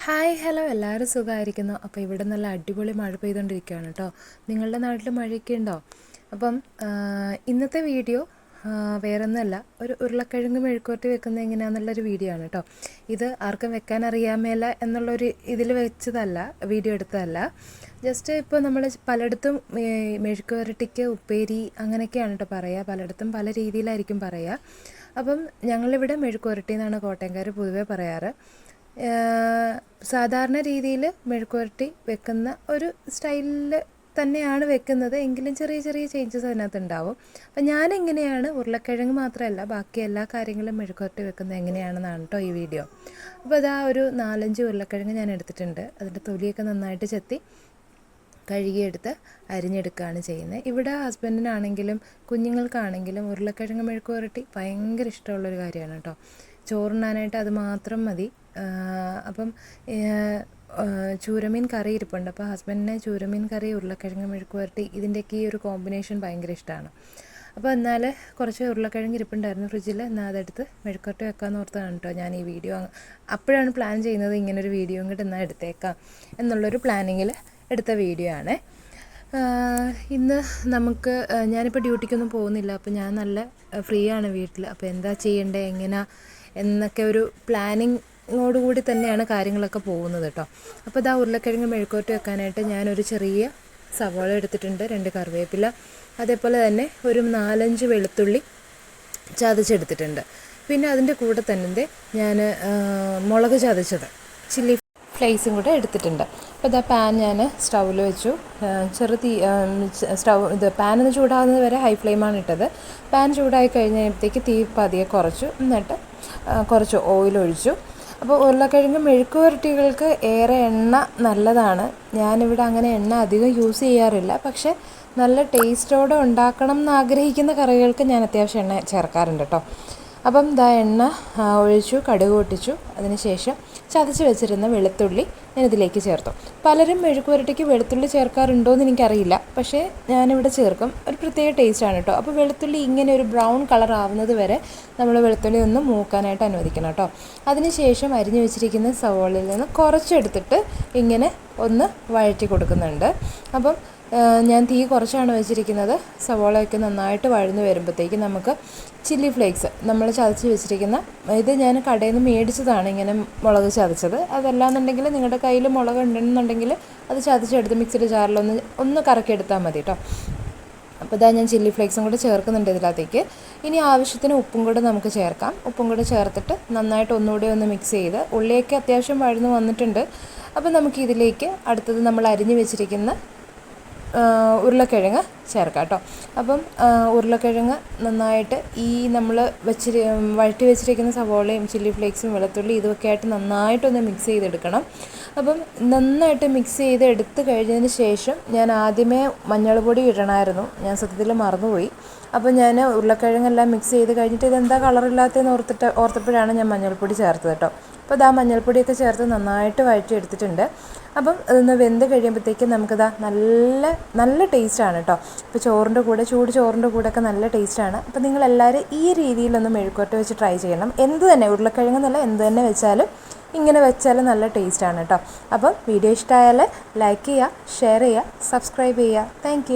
Hi hello എല്ലാവരും സുഖമായിരിക്കുന്നു. അപ്പോൾ ഇവിടെ നല്ല അടിപൊളി മഴ പെയ്തുകൊണ്ടിരിക്കുകയാണ് കേട്ടോ. നിങ്ങളുടെ നാട്ടിൽ മഴയൊക്കെ ഉണ്ടോ? അപ്പം ഇന്നത്തെ വീഡിയോ വേറൊന്നുമല്ല, ഒരു ഉരുളക്കിഴങ്ങ് മെഴുക്കുവരട്ടി വെക്കുന്നത് എങ്ങനെയാണെന്നുള്ളൊരു വീഡിയോ ആണ് കേട്ടോ. ഇത് ആർക്കും വെക്കാൻ അറിയാമേല എന്നുള്ളൊരു ഇതിൽ വെച്ചതല്ല, വീഡിയോ എടുത്തതല്ല. ജസ്റ്റ് ഇപ്പോൾ നമ്മൾ പലയിടത്തും മെഴുക്കുവരട്ടിക്ക് ഉപ്പേരി അങ്ങനെയൊക്കെയാണ് കേട്ടോ പറയുക. പലയിടത്തും പല രീതിയിലായിരിക്കും പറയുക. അപ്പം ഞങ്ങളിവിടെ മെഴുക്കുവരട്ടി എന്നാണ് കോട്ടയംകാർ പൊതുവേ പറയാറ്. സാധാരണ രീതിയിൽ മെഴുക്കുവരട്ടി വെക്കുന്ന ഒരു സ്റ്റൈലിൽ തന്നെയാണ് വെക്കുന്നത്, എങ്കിലും ചെറിയ ചെറിയ ചേഞ്ചസ് അതിനകത്ത് ഉണ്ടാവും. അപ്പം ഞാനെങ്ങനെയാണ് ഉരുളക്കിഴങ്ങ് മാത്രമല്ല ബാക്കി എല്ലാ കാര്യങ്ങളും മെഴുക്കുവരട്ടി വെക്കുന്നത് എങ്ങനെയാണെന്നാണ് കേട്ടോ ഈ വീഡിയോ. അപ്പോൾ അതാ ഒരു 4-5 ഉരുളക്കിഴങ്ങ് ഞാൻ എടുത്തിട്ടുണ്ട്. അതിൻ്റെ തൊലിയൊക്കെ നന്നായിട്ട് ചെത്തി കഴുകിയെടുത്ത് അരിഞ്ഞെടുക്കുകയാണ് ചെയ്യുന്നത്. ഇവിടെ ഹസ്ബൻഡിനാണെങ്കിലും കുഞ്ഞുങ്ങൾക്കാണെങ്കിലും ഉരുളക്കിഴങ്ങ് മെഴുക്കുവരട്ടി ഭയങ്കര ഇഷ്ടമുള്ളൊരു കാര്യമാണ് കേട്ടോ. ചോറുണ്ണാനായിട്ട് അത് മാത്രം മതി. അപ്പം ചൂരമീൻ കറി ഇരിപ്പുണ്ട്. അപ്പോൾ ഹസ്ബൻഡിന് ചൂരമീൻ കറി, ഉരുളക്കിഴങ്ങ് മെഴുക്കുവരട്ടി, ഇതിൻ്റെയൊക്കെ ഈ ഒരു കോമ്പിനേഷൻ ഭയങ്കര ഇഷ്ടമാണ്. അപ്പോൾ എന്നാൽ കുറച്ച് ഉരുളക്കിഴങ്ങ് ഇരിപ്പുണ്ടായിരുന്നു ഫ്രിഡ്ജിൽ, എന്നാൽ അതെടുത്ത് മെഴുക്കുവരട്ടി വെക്കാമെന്ന് ഓർത്താണ് കേട്ടോ ഞാൻ ഈ വീഡിയോ. അപ്പോഴാണ് പ്ലാൻ ചെയ്യുന്നത് ഇങ്ങനൊരു വീഡിയോ ഇങ്ങോട്ട് എന്നാൽ എടുത്തേക്കാം എന്നുള്ളൊരു പ്ലാനിങ്ങിൽ എടുത്ത വീഡിയോ ആണ്. ഇന്ന് നമുക്ക് ഞാനിപ്പോൾ ഡ്യൂട്ടിക്കൊന്നും പോകുന്നില്ല. അപ്പോൾ ഞാൻ നല്ല ഫ്രീ ആണ് വീട്ടിൽ. അപ്പോൾ എന്താ ചെയ്യേണ്ടത് എങ്ങനെ എന്നൊക്കെ ഒരു പ്ലാനിങ്ങോടുകൂടി തന്നെയാണ് കാര്യങ്ങളൊക്കെ പോകുന്നത് കേട്ടോ. അപ്പോൾ ഇതാ ഉരുളക്കിഴങ്ങ് മെഴുക്കുവരട്ടി വെക്കാനായിട്ട് ഞാനൊരു ചെറിയ സവാള എടുത്തിട്ടുണ്ട്, 2 കറിവേപ്പില, അതേപോലെ തന്നെ ഒരു 4-5 വെളുത്തുള്ളി ചതച്ചെടുത്തിട്ടുണ്ട്. പിന്നെ അതിൻ്റെ കൂടെ തന്നെ ഞാൻ മുളക് ചതച്ചത്, ചില്ലി ഫ്ലേക്സും കൂടെ എടുത്തിട്ടുണ്ട്. അപ്പോൾ ഇതാ പാൻ ഞാൻ സ്റ്റൗവിൽ വെച്ചു. പാൻ ഒന്ന് ചൂടാകുന്നത് വരെ ഹൈ ഫ്ലെയിമാണ് ഇട്ടത്. പാൻ ചൂടായി കഴിഞ്ഞപ്പോഴത്തേക്ക് തീ പതിയെ കുറച്ചു, എന്നിട്ട് കുറച്ച് ഓയിൽ ഒഴിച്ചു. അപ്പോൾ ഉരുളക്കിഴങ്ങ് മെഴുക്കുവരട്ടികൾക്ക് ഏറെ എണ്ണ നല്ലതാണ്. ഞാനിവിടെ അങ്ങനെ എണ്ണ അധികം യൂസ് ചെയ്യാറില്ല, പക്ഷേ നല്ല ടേസ്റ്റോടെ ഉണ്ടാക്കണം എന്നാഗ്രഹിക്കുന്ന കറികൾക്ക് ഞാൻ അത്യാവശ്യം എണ്ണ ചേർക്കാറുണ്ട് കേട്ടോ. അപ്പം ഇതാ എണ്ണ ഒഴിച്ചു, കടുക് പൊട്ടിച്ചു. അതിനുശേഷം ചതച്ച് വെച്ചിരുന്ന വെളുത്തുള്ളി ഞാനിതിലേക്ക് ചേർത്തു. പലരും മെഴുക്കുവരട്ടിക്ക് വെളുത്തുള്ളി ചേർക്കാറുണ്ടോ എന്ന് എനിക്കറിയില്ല, പക്ഷേ ഞാനിവിടെ ചേർക്കും. ഒരു പ്രത്യേക ടേസ്റ്റാണ് കേട്ടോ. അപ്പോൾ വെളുത്തുള്ളി ഇങ്ങനെ ഒരു ബ്രൗൺ കളർ ആവുന്നത് വരെ നമ്മൾ വെളുത്തുള്ളി ഒന്ന് മൂക്കാനായിട്ട് അനുവദിക്കണം കേട്ടോ. അതിനുശേഷം അരിഞ്ഞു വെച്ചിരിക്കുന്ന സവോളയിൽ നിന്ന് കുറച്ചെടുത്തിട്ട് ഇങ്ങനെ ഒന്ന് വഴറ്റി കൊടുക്കുന്നുണ്ട്. അപ്പം ഞാൻ തീ കുറച്ചാണ് വെച്ചിരിക്കുന്നത്. സവോളയൊക്കെ നന്നായിട്ട് വഴന്ന് വരുമ്പോഴത്തേക്ക് നമുക്ക് ചില്ലി ഫ്ലേക്സ്, നമ്മൾ ചതച്ച് വെച്ചിരിക്കുന്ന, ഇത് ഞാൻ കടയിൽ നിന്ന് മേടിച്ചതാണ് ഇങ്ങനെ മുളക് ചതച്ചത്. അതല്ലാന്നുണ്ടെങ്കിൽ നിങ്ങളുടെ കയ്യിൽ മുളക് ഉണ്ടെന്നുണ്ടെങ്കിൽ അത് ചതച്ചെടുത്ത് മിക്സിയുടെ ജാറിലൊന്ന് കറക്കിയെടുത്താൽ മതി കേട്ടോ. അപ്പോൾ ഇതാ ഞാൻ ചില്ലി ഫ്ലേക്സും കൂടെ ചേർക്കുന്നുണ്ട് ഇതിനകത്തേക്ക്. ഇനി ആവശ്യത്തിന് ഉപ്പും കൂടെ നമുക്ക് ചേർക്കാം. ഉപ്പും കൂടെ ചേർത്തിട്ട് നന്നായിട്ട് ഒന്നുകൂടി ഒന്ന് മിക്സ് ചെയ്ത്, ഉള്ളിയൊക്കെ അത്യാവശ്യം വഴന്ന് വന്നിട്ടുണ്ട്. അപ്പോൾ നമുക്കിതിലേക്ക് അടുത്തത് നമ്മൾ അരിഞ്ഞു വെച്ചിരിക്കുന്ന ഉരുളക്കിഴങ്ങ് ചേർക്കാം കേട്ടോ. അപ്പം ഉരുളക്കിഴങ്ങ് നന്നായിട്ട് ഈ നമ്മൾ വഴറ്റി വെച്ചിരിക്കുന്ന സവോളയും ചില്ലി ഫ്ലേക്സും വെളുത്തുള്ളി ഇതൊക്കെ ആയിട്ട് നന്നായിട്ടൊന്ന് മിക്സ് ചെയ്തെടുക്കണം. അപ്പം നന്നായിട്ട് മിക്സ് ചെയ്ത് എടുത്ത് കഴിഞ്ഞതിന് ശേഷം ഞാൻ ആദ്യമേ മഞ്ഞൾ പൊടി ഇടണമായിരുന്നു, ഞാൻ സത്യത്തിൽ മറന്നുപോയി. അപ്പോൾ ഞാൻ ഉരുളക്കിഴങ്ങെല്ലാം മിക്സ് ചെയ്ത് കഴിഞ്ഞിട്ട് ഇതെന്താ കളറില്ലാത്തതെന്ന് ഓർത്തപ്പോഴാണ് ഞാൻ മഞ്ഞൾപ്പൊടി ചേർത്തത് കേട്ടോ. അപ്പോൾ ഇതാ മഞ്ഞൾപ്പൊടിയൊക്കെ ചേർത്ത് നന്നായിട്ട് വഴറ്റി എടുത്തിട്ടുണ്ട്. അപ്പം അതൊന്ന് വെന്ത് കഴിയുമ്പോഴത്തേക്കും നമുക്കിതാ നല്ല ടേസ്റ്റാണ് കേട്ടോ. ഇപ്പോൾ ചോറിൻ്റെ കൂടെ, ചൂട് ചോറിൻ്റെ കൂടെയൊക്കെ നല്ല ടേസ്റ്റാണ്. അപ്പോൾ നിങ്ങളെല്ലാവരും ഈ രീതിയിലൊന്ന് മെഴുക്കുവരട്ടി വെച്ച് ട്രൈ ചെയ്യണം. എന്ത് തന്നെ, ഉരുളക്കിഴങ്ങെന്നല്ല, എന്ത് തന്നെ വെച്ചാലും ഇങ്ങനെ വെച്ചാലും നല്ല ടേസ്റ്റാണ് കേട്ടോ. അപ്പം വീഡിയോ ഇഷ്ടമായാൽ ലൈക്ക് ചെയ്യുക, ഷെയർ ചെയ്യുക, സബ്സ്ക്രൈബ് ചെയ്യുക. താങ്ക്